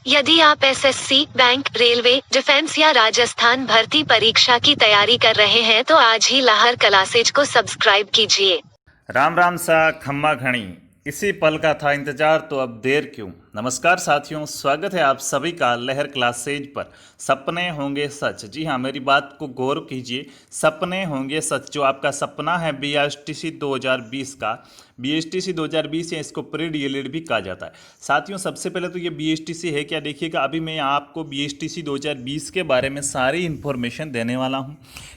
यदि आप SSC, bank, railway, defence या राजस्थान भर्ती परीक्षा की तैयारी कर रहे हैं तो आज ही लहर क्लासेज को सब्सक्राइब कीजिए। राम राम सा खम्मा घणी, इसी पल का था इंतजार तो अब देर क्यों। नमस्कार साथियों, स्वागत है आप सभी का लहर क्लासेज पर। सपने होंगे सच, जी हाँ, मेरी बात को गौर कीजिए। सपने होंगे सच, जो आपका सपना है बीएसटीसी 2020 का, बीएसटीसी 2020 या इसको प्री डीएलएड भी कहा जाता है। साथियों, सबसे पहले तो ये बीएसटीसी है क्या, देखिएगा अभी मैं आपको बीएसटीसी 2020 के बारे में सारी इन्फॉर्मेशन देने वाला हूँ।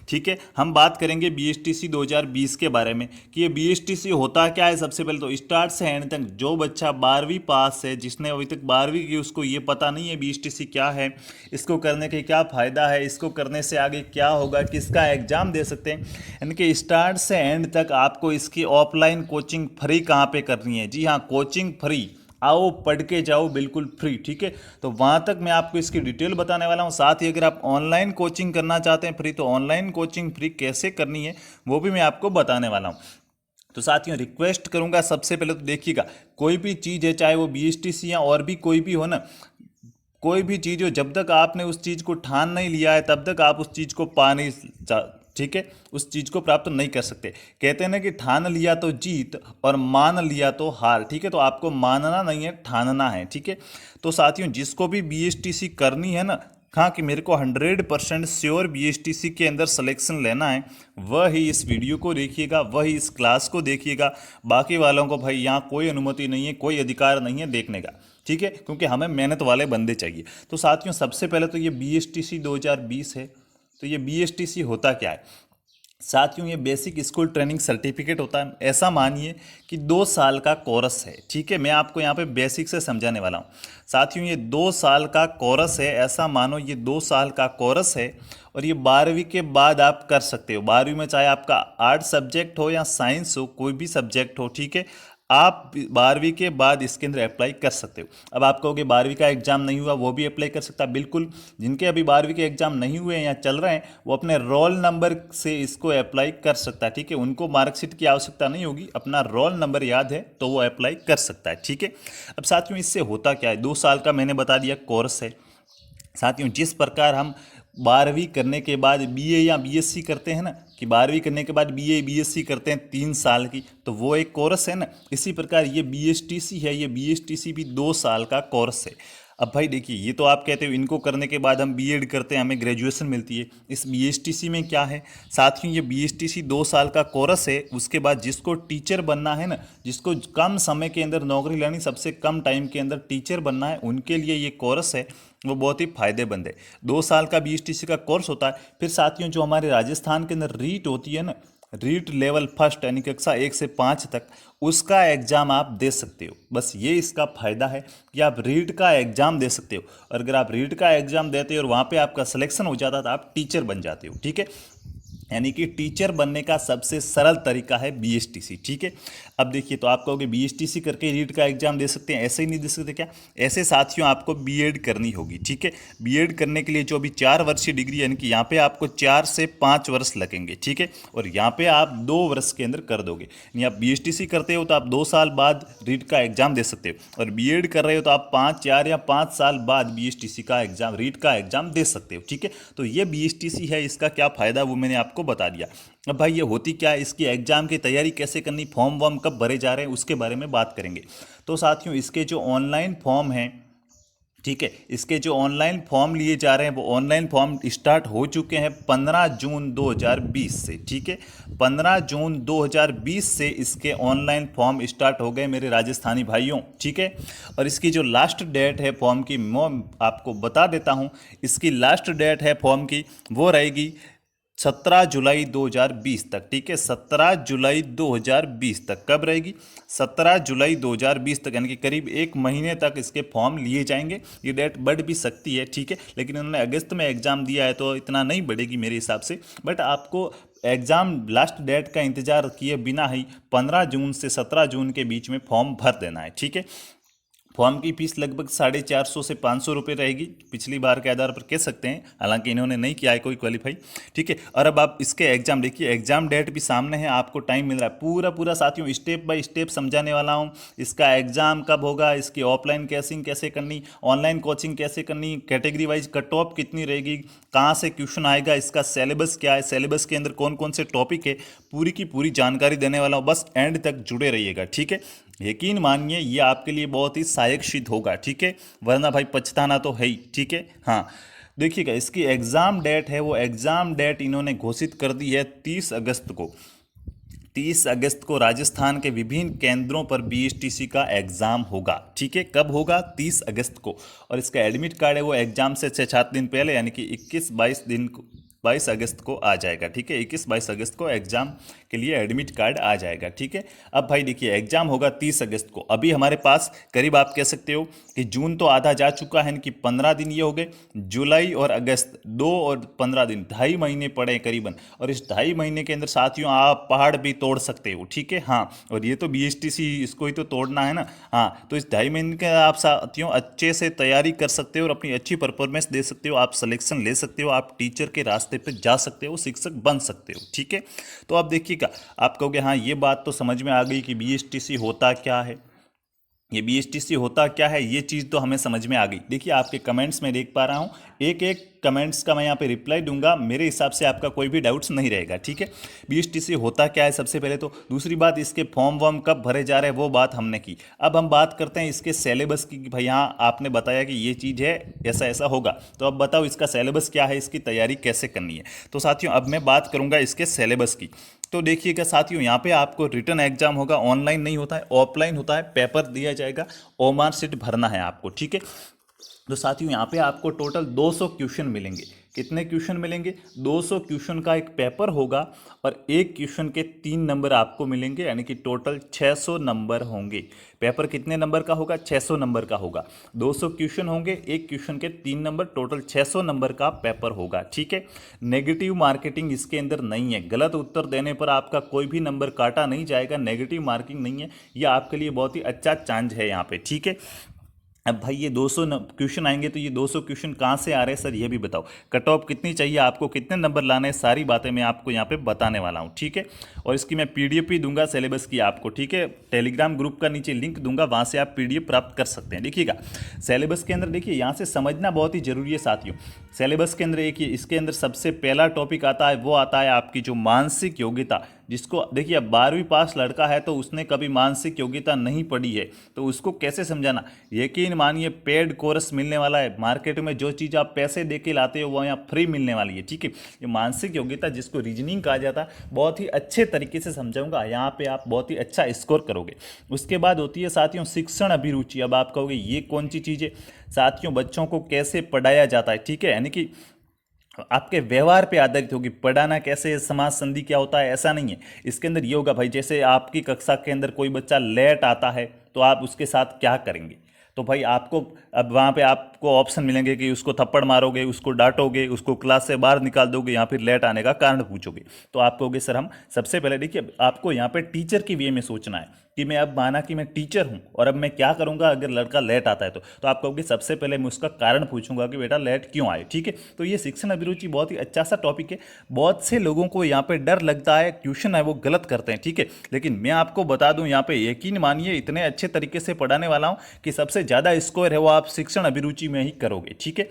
ठीक है, हम बात करेंगे बीएसटीसी 2020 के बारे में कि ये बीएसटीसी होता क्या है। सबसे पहले तो स्टार्ट से एंड तक जो बच्चा 12वीं पास है, जिसने अभी तक 12वीं की, उसको ये पता नहीं है बीएसटीसी क्या है, इसको करने के क्या फ़ायदा है, इसको करने से आगे क्या होगा, किसका एग्ज़ाम दे सकते हैं, यानी कि स्टार्ट से एंड तक आपको इसकी ऑफलाइन कोचिंग फ्री कहाँ पे करनी है। जी हाँ, कोचिंग फ्री, आओ पढ़ के जाओ बिल्कुल फ्री। ठीक है, तो वहाँ तक मैं आपको इसकी डिटेल बताने वाला हूँ। साथ ही अगर आप ऑनलाइन कोचिंग करना चाहते हैं फ्री, तो ऑनलाइन कोचिंग फ्री कैसे करनी है वो भी मैं आपको बताने वाला हूँ। तो साथियों, रिक्वेस्ट करूँगा सबसे पहले तो देखिएगा, कोई भी चीज़ है, चाहे वो बीएसटीसी या और भी कोई भी हो ना, कोई भी चीज़ हो, जब तक आपने उस चीज़ को ठान नहीं लिया है तब तक आप उस चीज़ को पा नहीं ठीक है, उस चीज़ को प्राप्त नहीं कर सकते। कहते हैं ना कि ठान लिया तो जीत और मान लिया तो हार। ठीक है, तो आपको मानना नहीं है, ठानना है। ठीक है, तो साथियों, जिसको भी बीएसटीसी करनी है ना, हाँ, कि मेरे को 100% श्योर बीएसटीसी के अंदर सिलेक्शन लेना है, वह ही इस वीडियो को देखिएगा, वह ही इस क्लास को देखिएगा। बाकी वालों को भाई यहाँ कोई अनुमति नहीं है, कोई अधिकार नहीं है देखने का। ठीक है, क्योंकि हमें मेहनत वाले बंदे चाहिए। तो साथियों, सबसे पहले तो ये बीएसटीसी 2020 है। तो ये बीएसटीसी होता क्या है साथियों, ये बेसिक स्कूल ट्रेनिंग सर्टिफिकेट होता है। ऐसा मानिए कि 2 साल का कोर्स है। ठीक है, मैं आपको यहाँ पे बेसिक से समझाने वाला हूँ। साथियों, ये 2 साल का कोर्स है, ऐसा मानो ये 2 साल का कोर्स है। और ये 12वीं के बाद आप कर सकते हो। 12वीं में चाहे आपका आर्ट सब्जेक्ट हो या साइंस हो, कोई भी सब्जेक्ट हो, ठीक है, आप 12वीं के बाद इसके अंदर अप्लाई कर सकते हो। अब आप कहोगे 12वीं का एग्जाम नहीं हुआ वो भी अप्लाई कर सकता है। बिल्कुल, जिनके अभी 12वीं के एग्जाम नहीं हुए हैं या चल रहे हैं, वो अपने रोल नंबर से इसको अप्लाई कर सकता है। ठीक है, उनको मार्कशीट की आवश्यकता नहीं होगी, अपना रोल नंबर याद है तो वो अप्लाई कर सकता है। ठीक है, अब साथियों, इससे होता क्या है, 2 साल का मैंने बता दिया कोर्स है। साथियों, जिस प्रकार हम 12वीं करने के बाद बीए या बीएससी करते हैं ना, कि 12वीं करने के बाद बीए बीएससी करते हैं 3 साल की, तो वो एक कोर्स है ना। इसी प्रकार ये बीएसटीसी है, ये बीएसटीसी भी 2 साल का कोर्स है। अब भाई देखिए, ये तो आप कहते हो इनको करने के बाद हम बीएड करते हैं, हमें ग्रेजुएशन मिलती है। इस बीएसटीसी में क्या है साथियों, ये बीएसटीसी 2 साल का कोर्स है। उसके बाद जिसको टीचर बनना है ना, जिसको कम समय के अंदर नौकरी लेनी, सबसे कम टाइम के अंदर टीचर बनना है, उनके लिए ये कोर्स है, वो बहुत ही फायदेमंद है। 2 साल का बीएसटीसी का कोर्स होता है। फिर साथियों, जो हमारे राजस्थान के अंदर रीट होती है ना, रीट लेवल फर्स्ट, यानी कक्षा 1 से 5 तक, उसका एग्जाम आप दे सकते हो। बस ये इसका फायदा है कि आप रीट का एग्जाम दे सकते हो। और अगर आप रीट का एग्जाम देते हो और वहाँ पे आपका सिलेक्शन हो जाता है तो आप टीचर बन जाते हो। ठीक है, यानी कि टीचर बनने का सबसे सरल तरीका है बीएसटीसी। ठीक है, अब देखिए, तो आप कहोगे बीएसटीसी करके रीट का एग्जाम दे सकते हैं, ऐसे ही नहीं दे सकते क्या? ऐसे साथियों, आपको बीएड करनी होगी। ठीक है, बीएड करने के लिए जो अभी 4 वर्षीय डिग्री, यानी कि यहाँ पे आपको 4 से 5 वर्ष लगेंगे। ठीक है, और यहाँ पे आप 2 वर्ष के अंदर कर दोगे। यानी आप बीएसटीसी करते हो तो आप 2 साल बाद रीट का एग्जाम दे सकते हो, और बीएड कर रहे हो तो आप 5 4 या 5 साल बाद बीएसटीसी का एग्जाम, रीट का एग्जाम दे सकते हो। ठीक है, तो ये बीएसटीसी है, इसका क्या फायदा वो मैंने आपको बता दिया। अब भाई ये होती क्या है, इसकी एग्जाम की तैयारी कैसे करनी, फॉर्म वॉर्म कब भरे जा रहे हैं, उसके बारे में बात करेंगे। तो साथियों, इसके जो ऑनलाइन फॉर्म हैं, ठीक है, इसके जो ऑनलाइन फॉर्म लिए जा रहे हैं, वो ऑनलाइन फॉर्म स्टार्ट हो चुके हैं 15 जून 2020 से। ठीक है, 15 जून 2020 से इसके ऑनलाइन फॉर्म स्टार्ट हो गए मेरे राजस्थानी भाइयों। ठीक है, और इसकी जो लास्ट डेट है फॉर्म की, मैं आपको बता देता हूँ। इसकी लास्ट डेट है फॉर्म की, वो रहेगी 17 जुलाई 2020 तक। ठीक है, 17 जुलाई 2020 तक। कब रहेगी? 17 जुलाई 2020 तक, यानी कि करीब 1 महीने तक इसके फॉर्म लिए जाएंगे। ये डेट बढ़ भी सकती है, ठीक है, लेकिन उन्होंने अगस्त में एग्ज़ाम दिया है तो इतना नहीं बढ़ेगी मेरे हिसाब से। बट आपको एग्ज़ाम लास्ट डेट का इंतज़ार किए बिना ही 15 जून से 17 जून के बीच में फॉर्म भर देना है। ठीक है, फॉर्म की फीस लगभग 450 से 500 रुपये रहेगी, पिछली बार के आधार पर कह सकते हैं, हालांकि इन्होंने नहीं किया है कोई क्वालिफाई, ठीक है। और अब आप इसके एग्जाम देखिए, एग्जाम डेट भी सामने है, आपको टाइम मिल रहा है, पूरा पूरा साथियों स्टेप बाय स्टेप समझाने वाला हूँ। इसका एग्जाम कब होगा, इसकी ऑफलाइन कोचिंग कैसे करनी, ऑनलाइन कोचिंग कैसे करनी, कैटेगरी वाइज कट ऑफ कितनी रहेगी, कहाँ से क्वेश्चन आएगा, इसका सिलेबस क्या है, सिलेबस के अंदर कौन कौन से टॉपिक है, पूरी की पूरी जानकारी देने वाला हूँ। बस एंड तक जुड़े रहिएगा, ठीक है। यकीन मानिए ये आपके लिए बहुत ही सहायक सिद्ध होगा, ठीक है, वरना भाई पछताना तो है ही, ठीक है। हाँ, देखिएगा इसकी एग्ज़ाम डेट है, वो एग्ज़ाम डेट इन्होंने घोषित कर दी है 30 अगस्त को। 30 अगस्त को राजस्थान के विभिन्न केंद्रों पर बीएसटीसी का एग्ज़ाम होगा, ठीक है। कब होगा? 30 अगस्त को। और इसका एडमिट कार्ड है वो एग्ज़ाम से 6-7 दिन पहले, यानी कि 21-22 दिन को, 22 अगस्त को आ जाएगा, ठीक है। 21-22 अगस्त को एग्जाम के लिए एडमिट कार्ड आ जाएगा, ठीक है। अब भाई देखिए एग्जाम होगा 30 अगस्त को। अभी हमारे पास करीब आप कह सकते हो कि जून तो आधा जा चुका है, कि 15 दिन ये हो गए, जुलाई और अगस्त 2 और 15 दिन, 2.5 महीने पड़े हैं करीबन। और इस 2.5 महीने के अंदर साथियों आप पहाड़ भी तोड़ सकते हो, ठीक है। हाँ, और ये तो बीएसटीसी, इसको ही तो तोड़ना है ना। हाँ, तो इस 2.5 महीने के आप साथियों अच्छे से तैयारी कर सकते हो और अपनी अच्छी परफॉर्मेंस दे सकते हो, आप सिलेक्शन ले सकते हो, आप टीचर के रास्ते पे जा सकते हो, शिक्षक बन सकते हो, ठीक है। तो आप देखिएगा, आप कहोगे हाँ ये बात तो समझ में आ गई कि बीएसटीसी होता क्या है, ये बीएसटीसी होता क्या है, ये चीज़ तो हमें समझ में आ गई। देखिए आपके कमेंट्स में देख पा रहा हूँ, एक एक कमेंट्स का मैं यहाँ पे रिप्लाई दूंगा, मेरे हिसाब से आपका कोई भी डाउट्स नहीं रहेगा, ठीक है। बीएसटीसी होता क्या है सबसे पहले तो, दूसरी बात इसके फॉर्म वॉर्म कब भरे जा रहे हैं वो बात हमने की। अब हम बात करते हैं इसके सिलेबस की, कि भाई हाँ आपने बताया कि ये चीज़ है, ऐसा ऐसा होगा, तो अब बताओ इसका सिलेबस क्या है, इसकी तैयारी कैसे करनी है। तो साथियों अब मैं बात करूँगा इसके सिलेबस की। तो देखिएगा साथियों, यहाँ पे आपको रिटर्न एग्जाम होगा, ऑनलाइन नहीं होता है, ऑफलाइन होता है, पेपर दिया जाएगा, ओमार सीट भरना है आपको, ठीक है। तो साथियों यहाँ पे आपको टोटल 200 क्वेश्चन मिलेंगे। कितने क्वेश्चन मिलेंगे? 200 क्वेश्चन का एक पेपर होगा और एक क्वेश्चन के 3 नंबर आपको मिलेंगे, यानी कि टोटल 600 नंबर होंगे। पेपर कितने नंबर का होगा? 600 नंबर का होगा। 200 क्वेश्चन होंगे, एक क्वेश्चन के 3 नंबर, टोटल 600 नंबर का पेपर होगा, ठीक है। नेगेटिव मार्केटिंग इसके अंदर नहीं है, गलत उत्तर देने पर आपका कोई भी नंबर काटा नहीं जाएगा, नेगेटिव मार्किंग नहीं है, यह आपके लिए बहुत ही अच्छा चांस है यहाँ पे, ठीक है। अब भाई ये 200 क्वेश्चन आएंगे, तो ये 200 क्वेश्चन कहाँ से आ रहे हैं सर, ये भी बताओ। कट ऑफ कितनी चाहिए आपको, कितने नंबर लाने हैं, सारी बातें मैं आपको यहाँ पे बताने वाला हूँ, ठीक है। और इसकी मैं पीडीएफ भी दूंगा सिलेबस की आपको, ठीक है। टेलीग्राम ग्रुप का नीचे लिंक दूंगा, वहाँ से आप पीडीएफ प्राप्त कर सकते हैं। देखिएगा सिलेबस के अंदर, देखिए यहाँ से समझना बहुत ही जरूरी है साथियों। सिलेबस के अंदर एक, इसके अंदर सबसे पहला टॉपिक आता है, वो आता है आपकी जो मानसिक योग्यता, जिसको देखिए अब 12वीं पास लड़का है तो उसने कभी मानसिक योग्यता नहीं पढ़ी है, तो उसको कैसे समझाना। यकीन मानिए पेड कोर्स मिलने वाला है, मार्केट में जो चीज़ आप पैसे दे के लाते हो वो यहाँ फ्री मिलने वाली है, ठीक है। ये मानसिक योग्यता जिसको रीजनिंग कहा जाता है, बहुत ही अच्छे तरीके से समझाऊंगा, यहाँ पे आप बहुत ही अच्छा स्कोर करोगे। उसके बाद होती है साथियों शिक्षण अभिरुचि। अब आप कहोगे ये कौन सी चीज़ है साथियों, बच्चों को कैसे पढ़ाया जाता है, ठीक है, यानी कि आपके व्यवहार पे आधारित होगी। पढ़ाना कैसे, समाज संधि क्या होता है, ऐसा नहीं है। इसके अंदर ये होगा भाई, जैसे आपकी कक्षा के अंदर कोई बच्चा लेट आता है तो आप उसके साथ क्या करेंगे, तो भाई आपको अब वहाँ पे आपको ऑप्शन मिलेंगे कि उसको थप्पड़ मारोगे, उसको डांटोगे, उसको क्लास से बाहर निकाल दोगे, या फिर लेट आने का कारण पूछोगे। तो आप कहोगे सर हम सबसे पहले, देखिए आपको यहाँ पे टीचर की वे में सोचना है कि मैं अब माना कि मैं टीचर हूँ और अब मैं क्या करूँगा अगर लड़का लेट आता है तो आप कहोगे सबसे पहले मैं उसका कारण पूछूंगा कि बेटा लेट क्यों आए, ठीक है। तो ये शिक्षण अभिरुचि बहुत ही अच्छा सा टॉपिक है। बहुत से लोगों को यहाँ पे डर लगता है, क्वेश्चन है वो गलत करते हैं, ठीक है, लेकिन मैं आपको बता दूं यहाँ पे यकीन मानिए इतने अच्छे तरीके से पढ़ाने वाला हूँ कि सबसे ज़्यादा स्कोर है वो आप शिक्षण अभिरुचि में ही करोगे, ठीक है।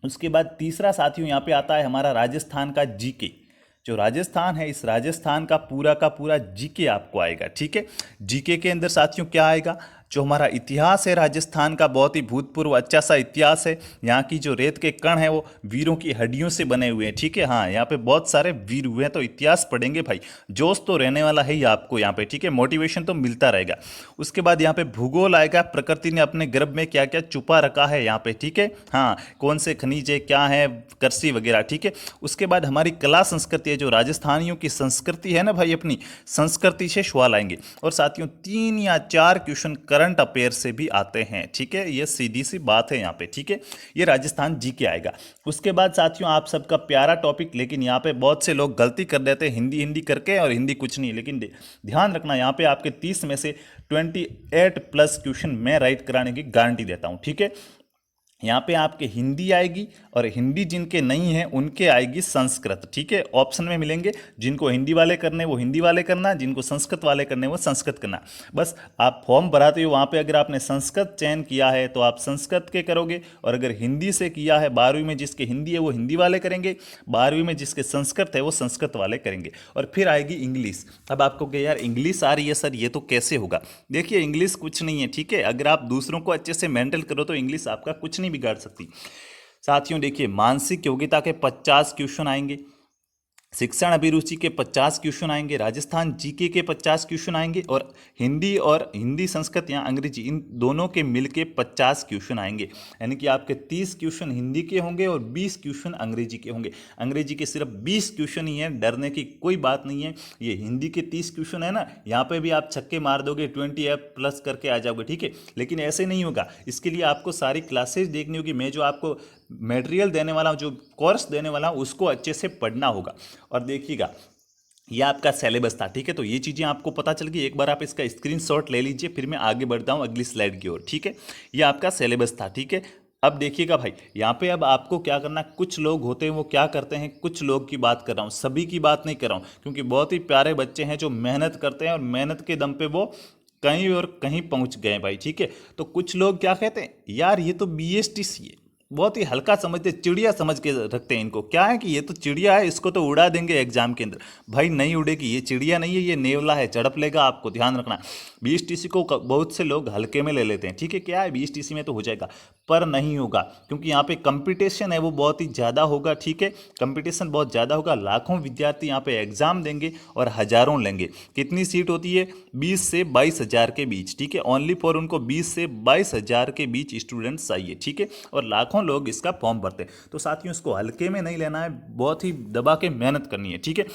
उसके बाद तीसरा साथियों यहाँ पे आता है हमारा राजस्थान का जीके। जो राजस्थान है, इस राजस्थान का पूरा जीके आपको आएगा, ठीक है। जीके के अंदर साथियों क्या आएगा, जो हमारा इतिहास है राजस्थान का, बहुत ही भूतपूर्व अच्छा सा इतिहास है। यहाँ की जो रेत के कण हैं वो वीरों की हड्डियों से बने हुए हैं, ठीक है। हाँ, यहाँ पे बहुत सारे वीर हुए हैं, तो इतिहास पढ़ेंगे भाई, जोश तो रहने वाला है ही आपको यहाँ पे, ठीक है, मोटिवेशन तो मिलता रहेगा। उसके बाद यहाँ पे भूगोल आएगा, प्रकृति ने अपने गर्भ में क्या क्या छुपा रखा है यहाँ पे, ठीक है। हाँ, कौन से खनिज है, क्या है, कृषि वगैरह, ठीक है। उसके बाद हमारी कला संस्कृति है, जो राजस्थानियों की संस्कृति है ना भाई, अपनी संस्कृति से सवाल आएंगे। और साथियों 3 या 4 क्वेश्चन करंट अफेयर से भी आते हैं, ठीक है, ये सीधी सी बात है यहाँ पे, ठीक है। ये राजस्थान जी के आएगा। उसके बाद साथियों आप सबका प्यारा टॉपिक, लेकिन यहाँ पे बहुत से लोग गलती कर देते हैं हिंदी हिंदी करके, और हिंदी कुछ नहीं, लेकिन ध्यान रखना यहाँ पे आपके 30 में से 28+ क्वेश्चन मैं राइट कराने की गारंटी देता हूँ, ठीक है। यहाँ पे आपके हिंदी आएगी, और हिंदी जिनके नहीं है उनके आएगी संस्कृत, ठीक है। ऑप्शन में मिलेंगे, जिनको हिंदी वाले करने वो हिंदी वाले करना, जिनको संस्कृत वाले करने वो संस्कृत करना। बस आप फॉर्म भराते हो वहाँ पे अगर आपने संस्कृत चयन किया है तो आप संस्कृत के करोगे, और अगर हिंदी से किया है 12वीं में जिसके हिंदी है वो हिंदी वाले करेंगे, 12वीं में जिसके संस्कृत है वो संस्कृत वाले करेंगे। और फिर आएगी इंग्लिश। अब आपको कहे यार इंग्लिश आ रही है सर, ये तो कैसे होगा? देखिए इंग्लिश कुछ नहीं है, ठीक है। अगर आप दूसरों को अच्छे से मेंटल करो तो इंग्लिश आपका कुछ नहीं बिगाड़ सकती। साथियों देखिए, मानसिक योग्यता के 50 क्वेश्चन आएंगे, शिक्षण अभिरुचि के 50 क्वेश्चन आएंगे, राजस्थान जीके के 50 क्वेश्चन आएंगे, और हिंदी संस्कृत या अंग्रेजी इन दोनों के मिलके 50 क्वेश्चन आएंगे। यानी कि आपके 30 क्वेश्चन हिंदी के होंगे और 20 क्वेश्चन अंग्रेजी के होंगे। अंग्रेजी के सिर्फ 20 क्वेश्चन ही है, डरने की कोई बात नहीं है। ये हिंदी के 30 क्वेश्चन है ना, यहाँ पे भी आप छक्के मार दोगे, 20F+ करके आ जाओगे, ठीक है। लेकिन ऐसे नहीं होगा, इसके लिए आपको सारी क्लासेज देखनी होगी। मैं जो आपको मटेरियल देने वाला हूँ, जो कोर्स देने वाला हूँ, उसको अच्छे से पढ़ना होगा। और देखिएगा ये आपका सिलेबस था, ठीक है। तो ये चीज़ें आपको पता चल गई, एक बार आप इसका स्क्रीनशॉट ले लीजिए, फिर मैं आगे बढ़ता हूँ अगली स्लाइड की ओर, ठीक है। ये आपका सिलेबस था, ठीक है। अब देखिएगा भाई, यहाँ पे अब आपको क्या करना, कुछ लोग होते हैं वो क्या करते हैं, कुछ लोग की बात कर रहा हूँ, सभी की बात नहीं कर रहा हूँ, क्योंकि बहुत ही प्यारे बच्चे हैं जो मेहनत करते हैं और मेहनत के दम पे वो कहीं और कहीं पहुँच गए भाई, ठीक है। तो कुछ लोग क्या कहते हैं, यार ये तो BSTC है, बहुत ही हल्का समझते, चिड़िया समझ के रखते हैं इनको। क्या है कि ये तो चिड़िया है, इसको तो उड़ा देंगे एग्जाम के अंदर। भाई नहीं उड़ेगी, ये चिड़िया नहीं है, ये नेवला है, झड़प लेगा आपको, ध्यान रखना। BSTC को बहुत से लोग हल्के में ले लेते हैं, ठीक है। क्या है BSTC में तो हो जाएगा, पर नहीं होगा, क्योंकि यहाँ पे कंपटीशन है वो बहुत ही ज़्यादा होगा, ठीक है। कंपटीशन बहुत ज़्यादा होगा, लाखों विद्यार्थी यहाँ पे एग्जाम देंगे और हज़ारों लेंगे। कितनी सीट होती है? 20 से 22 हज़ार के बीच, ठीक है। ओनली फॉर उनको 20 से 22 हज़ार के बीच स्टूडेंट्स चाहिए, ठीक है। और लाखों लोग इसका फॉर्म भरते हैं। तो साथियों इसको हल्के में नहीं लेना है, बहुत ही दबा के मेहनत करनी है, ठीक है।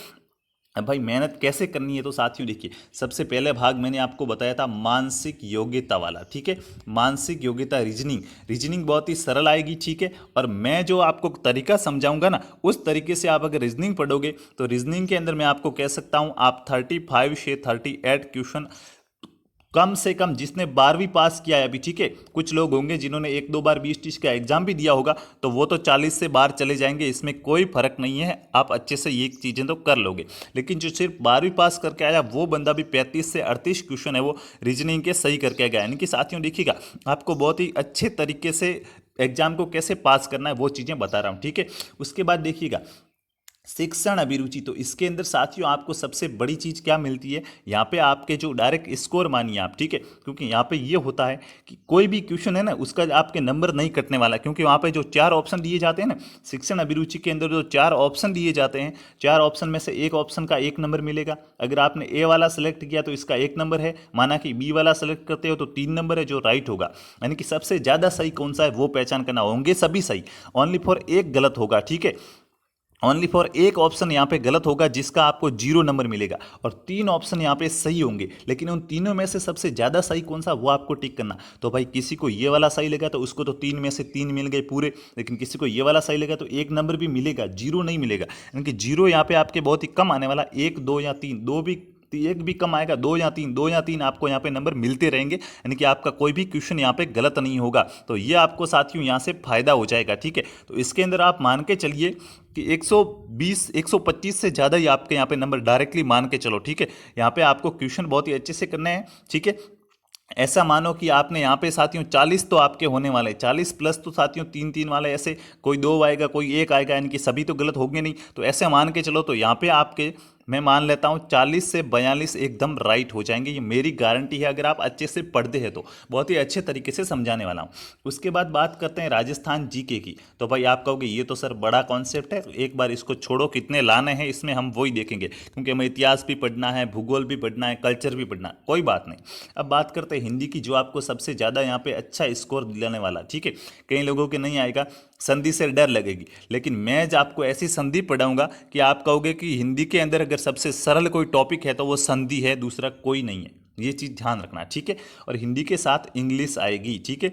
अब भाई मेहनत कैसे करनी है, तो साथियों देखिए, सबसे पहले भाग मैंने आपको बताया था मानसिक योग्यता वाला, ठीक है। मानसिक योग्यता रीजनिंग बहुत ही सरल आएगी, ठीक है। और मैं जो आपको तरीका समझाऊंगा ना, उस तरीके से आप अगर रीजनिंग पढ़ोगे तो रीजनिंग के अंदर मैं आपको कह सकता हूं आप 35 से 38 क्वेश्चन कम से कम, जिसने 12वीं पास किया है अभी, ठीक है। कुछ लोग होंगे जिन्होंने 1-2 बार BSTC का एग्जाम भी दिया होगा, तो वो तो 40 से बाहर चले जाएंगे, इसमें कोई फर्क नहीं है, आप अच्छे से ये चीज़ें तो कर लोगे। लेकिन जो सिर्फ 12वीं पास करके आया वो बंदा भी 35 से 38 क्वेश्चन है वो रीजनिंग के सही करके गया। यानी कि साथियों देखिएगा, आपको बहुत ही अच्छे तरीके से एग्जाम को कैसे पास करना है वो चीज़ें बता रहा हूँ, ठीक है। उसके बाद देखिएगा शिक्षण अभिरुचि, तो इसके अंदर साथियों आपको सबसे बड़ी चीज़ क्या मिलती है, यहाँ पे आपके जो डायरेक्ट स्कोर मानिए आप, ठीक है। क्योंकि यहाँ पे ये होता है कि कोई भी क्वेश्चन है ना, उसका आपके नंबर नहीं कटने वाला, क्योंकि वहाँ पे जो 4 ऑप्शन दिए जाते हैं ना, शिक्षण अभिरुचि के अंदर जो 4 ऑप्शन दिए जाते हैं, 4 ऑप्शन में से एक ऑप्शन का 1 नंबर मिलेगा। अगर आपने A वाला सेलेक्ट किया तो इसका 1 नंबर है, माना कि B वाला सेलेक्ट करते हो तो 3 नंबर है, जो राइट होगा। यानी कि सबसे ज़्यादा सही कौन सा है वो पहचान करना, होंगे सभी सही, ओनली फॉर एक गलत होगा, ठीक है। ओनली फॉर एक ऑप्शन यहाँ पे गलत होगा जिसका आपको 0 नंबर मिलेगा, और 3 ऑप्शन यहाँ पे सही होंगे, लेकिन उन तीनों में से सबसे ज़्यादा सही कौन सा वो आपको टिक करना। तो भाई किसी को ये वाला सही लगा तो उसको तो 3 में से 3 मिल गए पूरे, लेकिन किसी को ये वाला सही लगा तो 1 नंबर भी मिलेगा, 0 नहीं मिलेगा। यानी कि 0 यहाँ पे आपके बहुत ही कम आने वाला, 1, 2 या 3, एक भी कम आएगा, 2 या 3 आपको यहाँ पे नंबर मिलते रहेंगे। यानी कि आपका कोई भी क्वेश्चन यहाँ पे गलत नहीं होगा। तो ये आपको साथियों यहाँ से फायदा हो जाएगा, ठीक है। तो इसके अंदर आप मान के चलिए कि 120 125 से ज़्यादा ही आपके यहाँ पे नंबर डायरेक्टली मान के चलो, ठीक है। यहाँ पे आपको क्वेश्चन बहुत ही अच्छे से करने हैं, ठीक है। ऐसा मानो कि आपने यहाँ पे साथियों 40 तो आपके होने वाले, 40+ तो साथियों 3-3 वाले, ऐसे कोई 2 आएगा कोई 1 आएगा, यानी कि सभी तो गलत होंगे नहीं। तो ऐसे मान के चलो, तो यहाँ पे आपके मैं मान लेता हूँ 40 से 42 एकदम राइट हो जाएंगे, ये मेरी गारंटी है। अगर आप अच्छे से पढ़ते हैं तो बहुत ही अच्छे तरीके से समझाने वाला हूँ। उसके बाद बात करते हैं राजस्थान जीके की। तो भाई आप कहोगे ये तो सर बड़ा कॉन्सेप्ट है, तो एक बार इसको छोड़ो, कितने लाने हैं इसमें हम वही देखेंगे, क्योंकि हमें इतिहास भी पढ़ना है, भूगोल भी पढ़ना है, कल्चर भी पढ़ना है, कोई बात नहीं। अब बात करते हैं हिंदी की, जो आपको सबसे ज़्यादा यहाँ पे अच्छा स्कोर दिलाने वाला, ठीक है। कई लोगों के नहीं आएगा, संधि से डर लगेगी, लेकिन मैं आपको ऐसी संधि पढ़ाऊंगा कि आप कहोगे कि हिंदी के अंदर अगर सबसे सरल कोई टॉपिक है तो वो संधि है, दूसरा कोई नहीं है। ये चीज़ ध्यान रखना, ठीक है। और हिंदी के साथ इंग्लिश आएगी, ठीक है।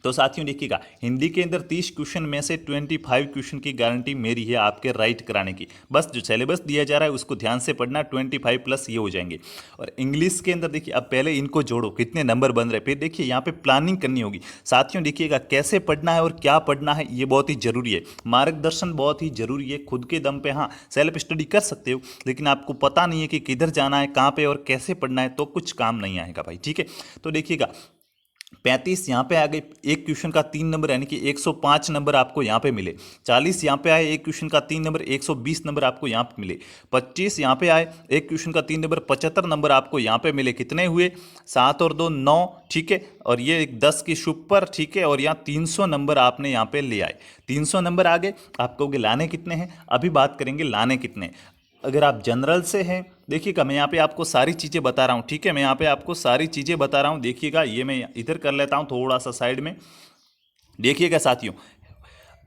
तो साथियों देखिएगा, हिंदी के अंदर 30 क्वेश्चन में से 25 क्वेश्चन की गारंटी मेरी है आपके राइट कराने की। बस जो सिलेबस दिया जा रहा है उसको ध्यान से पढ़ना, 25 प्लस ये हो जाएंगे। और इंग्लिश के अंदर देखिए, अब पहले इनको जोड़ो, कितने नंबर बन रहे, फिर देखिए यहाँ पे प्लानिंग करनी होगी। साथियों देखिएगा, कैसे पढ़ना है और क्या पढ़ना है ये बहुत ही जरूरी है, मार्गदर्शन बहुत ही जरूरी है। खुद के दम पे हाँ सेल्फ स्टडी कर सकते हो, लेकिन आपको पता नहीं है कि किधर जाना है, कहाँ पे और कैसे पढ़ना है, तो कुछ काम नहीं आएगा भाई, ठीक है। तो देखिएगा 35 यहाँ पे आ गए, एक क्वेश्चन का 3 नंबर यानी कि 105 नंबर आपको यहाँ पे मिले। 40 यहाँ पे आए, एक क्वेश्चन का 3 नंबर 120 नंबर आपको यहाँ पे मिले। 25 यहाँ पे आए, एक क्वेश्चन का 3 नंबर 75 नंबर आपको यहाँ पे मिले। कितने हुए? 7 और 2 9, ठीक है। और ये एक 10 की शुप पर, ठीक है। और यहाँ 300 नंबर आपने यहाँ पे ले आए, 300 नंबर आ गए। आप कहोगे लाने कितने हैं, अभी बात करेंगे लाने कितने। अगर आप जनरल से हैं, देखिएगा मैं यहाँ पे आपको सारी चीज़ें बता रहा हूँ, ठीक है। मैं यहाँ पे आपको सारी चीज़ें बता रहा हूँ, देखिएगा। ये मैं इधर कर लेता हूँ थोड़ा सा साइड में, देखिएगा साथियों।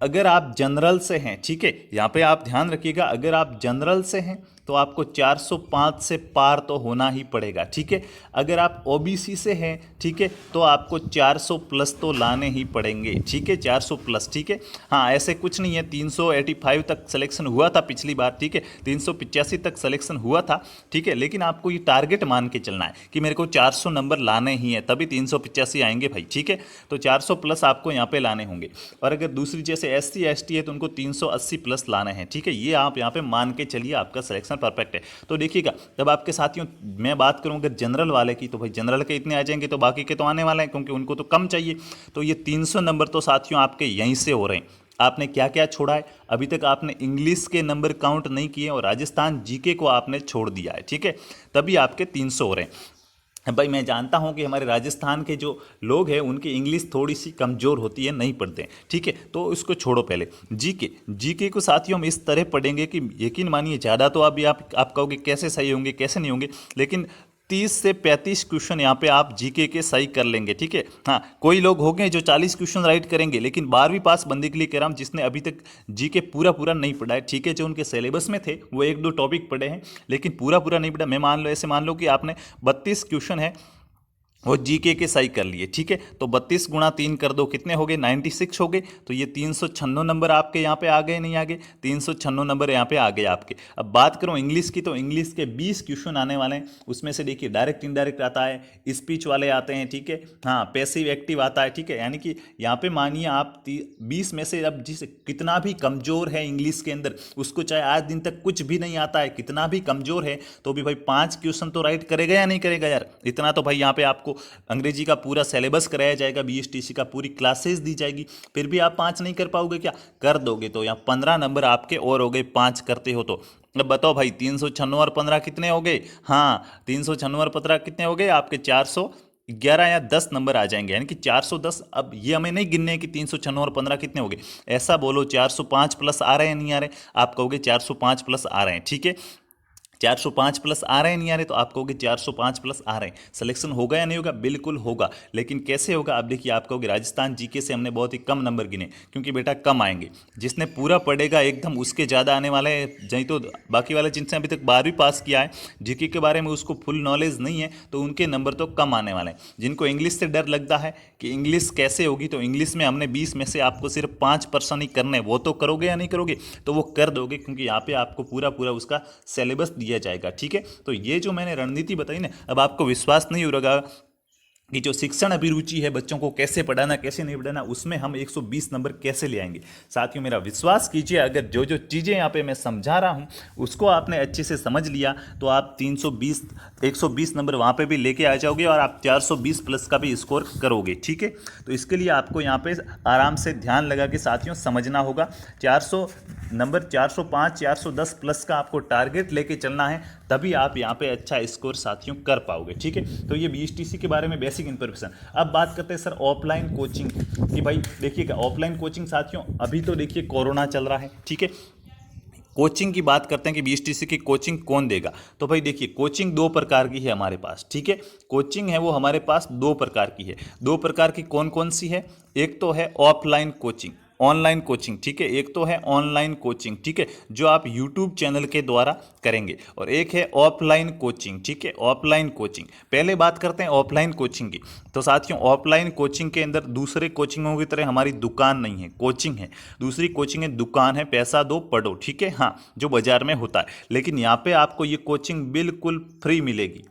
अगर आप जनरल से हैं, ठीक है, यहाँ पे आप ध्यान रखिएगा, अगर आप जनरल से हैं तो आपको 405 से पार तो होना ही पड़ेगा, ठीक है। अगर आप ओबीसी से हैं, ठीक है, तो आपको 400 प्लस तो लाने ही पड़ेंगे, ठीक है, 400 प्लस, ठीक है। हाँ ऐसे कुछ नहीं है, 385 तक सिलेक्शन हुआ था पिछली बार, ठीक है, 385 तक सिलेक्शन हुआ था, ठीक है। लेकिन आपको ये टारगेट मान के चलना है कि मेरे को 400 नंबर लाने ही है, तभी 385 आएंगे भाई, ठीक है। तो 400 प्लस आपको यहाँ पे लाने होंगे। और अगर दूसरी जैसे SC ST है तो उनको 380 प्लस लाने हैं, ठीक है। ये आप यहाँ पे मान के चलिए, आपका सिलेक्शन परफेक्ट है। तो देखिएगा, जब आपके साथियों मैं बात करूं अगर जनरल वाले की, तो भाई जनरल के इतने आ जाएंगे तो बाकी के तो आने वाले हैं, क्योंकि उनको तो कम चाहिए। तो ये 300 नंबर तो साथियों आपके यहीं से हो रहे हैं। आपने क्या क्या छोड़ा है अभी तक? आपने इंग्लिश के नंबर काउंट नहीं किए और राजस्थान जीके को आपने छोड़ दिया है, ठीक है, तभी आपके 300 हो रहे हैं। भाई मैं जानता हूं कि हमारे राजस्थान के जो लोग हैं उनकी इंग्लिश थोड़ी सी कमज़ोर होती है, नहीं पढ़ते हैं, ठीक है। तो इसको छोड़ो, पहले जीके को साथियों हम इस तरह पढ़ेंगे कि यकीन मानिए ज़्यादा तो अभी आप कहोगे कैसे सही होंगे कैसे नहीं होंगे, लेकिन 30 से 35 क्वेश्चन यहाँ पे आप जीके के सही कर लेंगे, ठीक है। हाँ कोई लोग होंगे जो 40 क्वेश्चन राइट करेंगे, लेकिन 12वीं पास बंदे के लिए कह रहा हूँ जिसने अभी तक जीके पूरा नहीं पढ़ा है, ठीक है। जो उनके सिलेबस में थे वो 1-2 टॉपिक पढ़े हैं, लेकिन पूरा नहीं पढ़ा। मैं ऐसे मान लो कि आपने 32 क्वेश्चन है वो जीके के सही कर लिए, ठीक है। तो 32 गुणा 3 कर दो, कितने हो गए? 96 हो गए। तो ये 396 नंबर आपके यहाँ पे आ गए, नहीं आ गए? 396 नंबर यहाँ पे आ गए आपके। अब बात करूँ इंग्लिश की, तो इंग्लिश के 20 क्वेश्चन आने वाले हैं। उसमें से देखिए डायरेक्ट इनडायरेक्ट आता है, स्पीच वाले आते हैं, ठीक है, हाँ पैसिव एक्टिव आता है, ठीक है। यानी कि यहाँ पे मानिए आप 20 में से अब जिस कितना भी कमजोर है इंग्लिश के अंदर, उसको चाहे आज दिन तक कुछ भी नहीं आता है, कितना भी कमजोर है, तो भी भाई 5 क्वेश्चन तो राइट करेगा या नहीं करेगा यार? इतना तो भाई यहाँ पे आपको अंग्रेजी का पूरा सिलेबस कराया जाएगा, BSTC का पूरी क्लासेस दी जाएगी, फिर भी आप 5 नहीं कर पाओगे क्या? कर दोगे। तो यहाँ 15 नंबर आपके और हो गए, 5 करते हो तो। अब बताओ भाई 396 और 15 कितने हो गए? हाँ 396 और 15 कितने हो गए आपके? 411 या 10 नंबर आ जाएंगे, यानी कि 410। अब ये हमें नहीं गिनने हैं कि 396 और 15 कितने हो गए, ऐसा बोलो 405 प्लस आ रहे हैं नहीं आ रहे? आप कहोगे 405 प्लस आ रहे हैं, ठीक है। 405 प्लस आ रहे हैं नहीं आ रहे? तो आप कहोगे 405 प्लस आ रहे हैं। सिलेक्शन होगा या नहीं होगा? बिल्कुल होगा, लेकिन कैसे होगा? अब देखिए, आप कहोगे राजस्थान जीके से हमने बहुत ही कम नंबर गिने, क्योंकि बेटा कम आएंगे। जिसने पूरा पढ़ेगा एकदम उसके ज़्यादा आने वाले हैं, नहीं तो बाकी वाले जिनसे अभी तक 12वीं पास किया है, जीके के बारे में उसको फुल नॉलेज नहीं है, तो उनके नंबर तो कम आने वाले हैं। जिनको इंग्लिश से डर लगता है कि इंग्लिश कैसे होगी, तो इंग्लिश में हमने 20 में से आपको सिर्फ 5% ही करने, वो तो करोगे या नहीं करोगे? तो वो कर दोगे, क्योंकि यहाँ पे आपको पूरा उसका सिलेबस दिया जाएगा, ठीक है। तो ये जो मैंने रणनीति बताई ना, अब आपको विश्वास नहीं हो रहा कि जो शिक्षण अभिरुचि है, बच्चों को कैसे पढ़ाना कैसे नहीं पढ़ाना, उसमें हम 120 नंबर कैसे ले आएंगे। साथियों मेरा विश्वास कीजिए, अगर जो जो चीज़ें यहाँ पे मैं समझा रहा हूँ उसको आपने अच्छे से समझ लिया, तो आप 120 नंबर वहाँ पे भी लेके आ जाओगे और आप 420 प्लस का भी स्कोर करोगे, ठीक है। तो इसके लिए आपको यहाँ पे आराम से ध्यान लगा के साथियों समझना होगा। 400 नंबर 405 410 प्लस का आपको टारगेट लेके चलना है, तभी आप यहाँ पे अच्छा स्कोर साथियों कर पाओगे, ठीक है। तो ये BSTC के बारे में बेसिक इन्फॉर्मेशन। अब बात करते हैं सर ऑफलाइन कोचिंग की। भाई देखिएगा, ऑफलाइन कोचिंग साथियों अभी तो देखिए कोरोना चल रहा है, ठीक है। कोचिंग की बात करते हैं कि BSTC की कोचिंग कौन देगा, तो भाई देखिए कोचिंग 2 प्रकार की है हमारे पास, ठीक है। कोचिंग है वो हमारे पास 2 प्रकार की है। 2 प्रकार की कौन कौन सी है? एक तो है ऑफलाइन कोचिंग, ऑनलाइन कोचिंग, ठीक है, एक तो है ऑनलाइन कोचिंग, ठीक है, जो आप यूट्यूब चैनल के द्वारा करेंगे, और एक है ऑफलाइन कोचिंग, ठीक है, ऑफलाइन कोचिंग। पहले बात करते हैं ऑफलाइन कोचिंग की। तो साथियों, ऑफलाइन कोचिंग के अंदर दूसरे कोचिंगों की तरह हमारी दुकान नहीं है, कोचिंग है। दूसरी कोचिंग है दुकान है, पैसा दो पढ़ो, ठीक है, हाँ, जो बाजार में होता है। लेकिन यहाँ पे आपको ये कोचिंग बिल्कुल फ्री मिलेगी।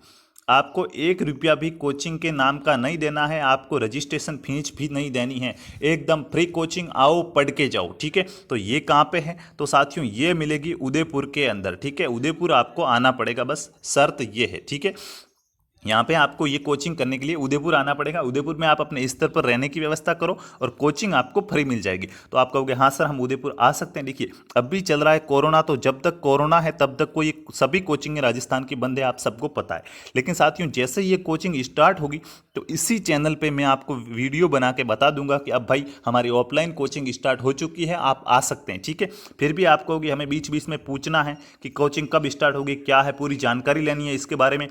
आपको 1 रुपया भी कोचिंग के नाम का नहीं देना है, आपको रजिस्ट्रेशन फीस भी नहीं देनी है, एकदम फ्री कोचिंग, आओ पढ़ के जाओ, ठीक है। तो ये कहाँ पे है? तो साथियों, ये मिलेगी उदयपुर के अंदर, ठीक है, उदयपुर आपको आना पड़ेगा, बस शर्त ये है, ठीक है। यहाँ पे आपको ये कोचिंग करने के लिए उदयपुर आना पड़ेगा। उदयपुर में आप अपने स्तर पर रहने की व्यवस्था करो और कोचिंग आपको फ्री मिल जाएगी। तो आप कहोगे हाँ सर, हम उदयपुर आ सकते हैं। देखिए, अभी चल रहा है कोरोना, तो जब तक कोरोना है तब तक कोई सभी कोचिंग राजस्थान की बंद है, आप सबको पता है। लेकिन साथियों, जैसे ये कोचिंग स्टार्ट होगी तो इसी चैनल पर मैं आपको वीडियो बना के बता दूंगा कि अब भाई हमारी ऑफलाइन कोचिंग स्टार्ट हो चुकी है, आप आ सकते हैं, ठीक है। फिर भी आप कहोगे हमें बीच बीच में पूछना है कि कोचिंग कब स्टार्ट होगी, क्या है, पूरी जानकारी लेनी है इसके बारे में।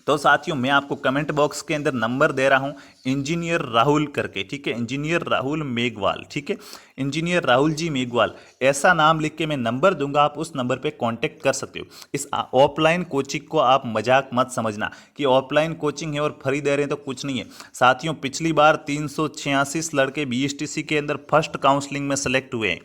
तो साथियों, मैं आपको कमेंट बॉक्स के अंदर नंबर दे रहा हूं, इंजीनियर राहुल करके, ठीक है, इंजीनियर राहुल मेघवाल, ठीक है, इंजीनियर राहुल जी मेघवाल, ऐसा नाम लिख के मैं नंबर दूंगा, आप उस नंबर पे कांटेक्ट कर सकते हो। इस ऑफलाइन कोचिंग को आप मजाक मत समझना कि ऑफलाइन कोचिंग है और फ्री दे रहे हैं, तो कुछ नहीं है साथियों। पिछली बार 386 लड़के बीएसटीसी के अंदर फर्स्ट काउंसलिंग में सेलेक्ट हुए हैं।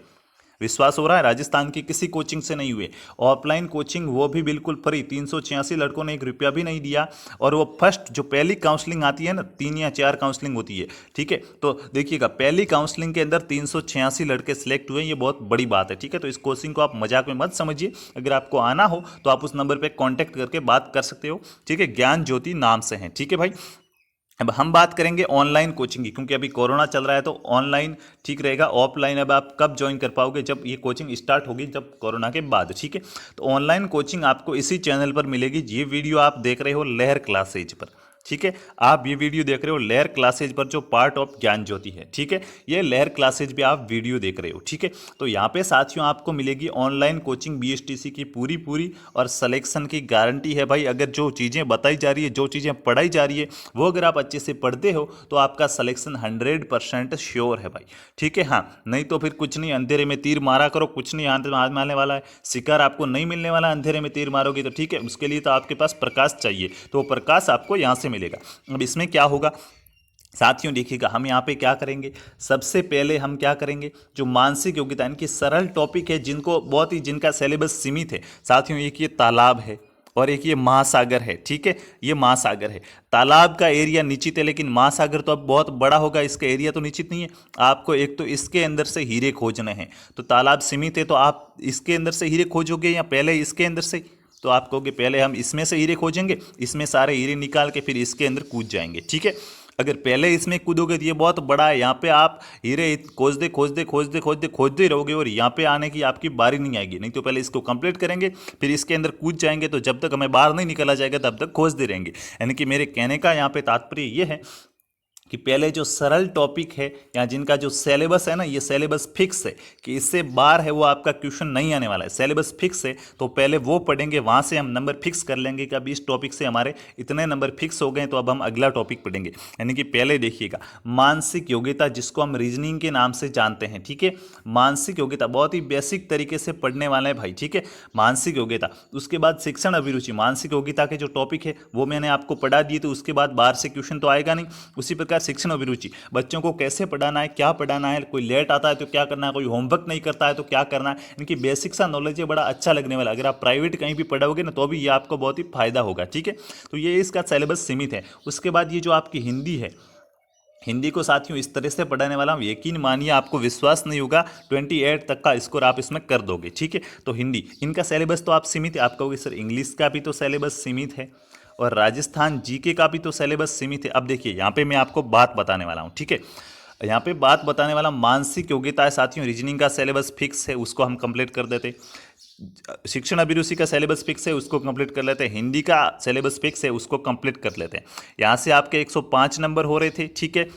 विश्वास हो रहा है? राजस्थान की किसी कोचिंग से नहीं हुए। ऑफलाइन कोचिंग वो भी बिल्कुल फ्री, 386 लड़कों ने 1 रुपया भी नहीं दिया। और वो फर्स्ट जो पहली काउंसलिंग आती है ना, 3 या 4 काउंसलिंग होती है, ठीक है। तो देखिएगा, पहली काउंसलिंग के अंदर 386 लड़के सिलेक्ट हुए, ये बहुत बड़ी बात है, ठीक है। तो इस कोचिंग को आप मजाक में मत समझिए। अगर आपको आना हो तो आप उस नंबर पर कॉन्टैक्ट करके बात कर सकते हो, ठीक है। ज्ञान ज्योति नाम से है, ठीक है भाई। अब हम बात करेंगे ऑनलाइन कोचिंग की, क्योंकि अभी कोरोना चल रहा है तो ऑनलाइन ठीक रहेगा। ऑफलाइन अब आप कब ज्वाइन कर पाओगे? जब ये कोचिंग स्टार्ट होगी, जब कोरोना के बाद, ठीक है। तो ऑनलाइन कोचिंग आपको इसी चैनल पर मिलेगी। ये वीडियो आप देख रहे हो लहर क्लासेज पर, ठीक है। आप ये वीडियो देख रहे हो लहर क्लासेज पर, जो पार्ट ऑफ ज्ञान ज्योति है, ठीक है। ये लहर क्लासेज पे आप वीडियो देख रहे हो, ठीक है। तो यहाँ पे साथियों आपको मिलेगी ऑनलाइन कोचिंग बीएसटीसी की पूरी और सिलेक्शन की गारंटी है भाई। अगर जो चीज़ें बताई जा रही है, जो चीज़ें पढ़ाई जा रही है, वो अगर आप अच्छे से पढ़ते हो तो आपका सिलेक्शन 100% श्योर है भाई, ठीक है। हाँ, नहीं तो फिर कुछ नहीं, अंधेरे में तीर मारा करो, कुछ नहीं हाथ में आने वाला है, शिकार आपको नहीं मिलने वाला। अंधेरे में तीर मारोगे तो ठीक है, उसके लिए तो आपके पास प्रकाश चाहिए, तो वो प्रकाश आपको यहाँ से मिलेगा। अब इसमें क्या होगा साथियों, देखिएगा, हम यहाँ पे क्या करेंगे। सबसे पहले हम क्या करेंगे, जो मानसिक योग्यता, इनकी सरल टॉपिक है, जिनको बहुत ही, जिनका सिलेबस सीमित है साथियों। एक ये तालाब है और एक ये महासागर है, ठीक है। ये महासागर है, तालाब का एरिया निश्चित है, लेकिन महासागर तो अब बहुत बड़ा होगा, इसका एरिया तो निश्चित नहीं है। आपको एक तो इसके अंदर से हीरे खोजने हैं, तो तालाब सीमित है, तो आप इसके अंदर से हीरे खोजोगे या पहले इसके अंदर से? तो आप कहोगे पहले हम इसमें से हीरे खोजेंगे, इसमें सारे हीरे निकाल के फिर इसके अंदर कूद जाएंगे, ठीक है। अगर पहले इसमें कूदोगे तो ये बहुत बड़ा है, यहाँ पे आप हीरे खोजते रहोगे और यहाँ पे आने की आपकी बारी नहीं आएगी। नहीं तो पहले इसको कंप्लीट करेंगे, फिर इसके अंदर कूद जाएंगे, तो जब तक हमें बाहर नहीं निकला जाएगा तब तक खोजते रहेंगे। यानी कि मेरे कहने का यहाँ पे तात्पर्य ये है कि पहले जो सरल टॉपिक है या जिनका जो सिलेबस है ना, ये सिलेबस फिक्स है कि इससे बाहर है वो आपका क्वेश्चन नहीं आने वाला है, सिलेबस फिक्स है, तो पहले वो पढ़ेंगे, वहाँ से हम नंबर फिक्स कर लेंगे कि अब इस टॉपिक से हमारे इतने नंबर फिक्स हो गए, तो अब हम अगला टॉपिक पढ़ेंगे। यानी कि पहले देखिएगा, मानसिक योग्यता, जिसको हम रीजनिंग के नाम से जानते हैं, ठीक है। मानसिक योग्यता बहुत ही बेसिक तरीके से पढ़ने वाला है भाई, ठीक है, मानसिक योग्यता। उसके बाद शिक्षण अभिरुचि, मानसिक योग्यता के जो टॉपिक है वो मैंने आपको पढ़ा दिए, तो उसके बाद बाहर से क्वेश्चन तो आएगा नहीं। उसी प्रकार शिक्षण अभिरुचि, बच्चों को कैसे पढ़ाना है, क्या पढ़ाना है, कोई लेट आता है तो क्या करना है, कोई होमवर्क नहीं करता है तो क्या करना है, इनकी बेसिक सा नॉलेज है, बड़ा अच्छा लगने वाला। अगर आप प्राइवेट कहीं भी पढ़ोगे ना, तो भी ये आपको बहुत ही फायदा होगा, ठीक है। तो ये इसका सिलेबस सीमित है। उसके बाद ये जो आपकी हिंदी है, हिंदी को साथियों इस तरह से पढ़ाने वाला हूँ, यकीन मानिए आपको विश्वास नहीं होगा, 28 तक का स्कोर आप इसमें कर दोगे, ठीक है। तो हिंदी, इनका सिलेबस तो आप सीमित है। आप कहोगे सर इंग्लिश का भी तो सिलेबस सीमित है और राजस्थान जीके का भी तो सिलेबस सीमित है। अब देखिए, यहाँ पे मैं आपको बात बताने वाला हूँ, ठीक है। यहाँ पे बात बताने वाला मानसिक योग्यता है साथियों, रीजनिंग का सिलेबस फिक्स है, उसको हम कंप्लीट कर देते। शिक्षण अभिरुचि का सिलेबस फिक्स है, उसको कंप्लीट कर लेते हैं। हिंदी का सिलेबस फिक्स है, उसको कंप्लीट कर लेते हैं। यहाँ से आपके 105 नंबर हो रहे थे, ठीक है।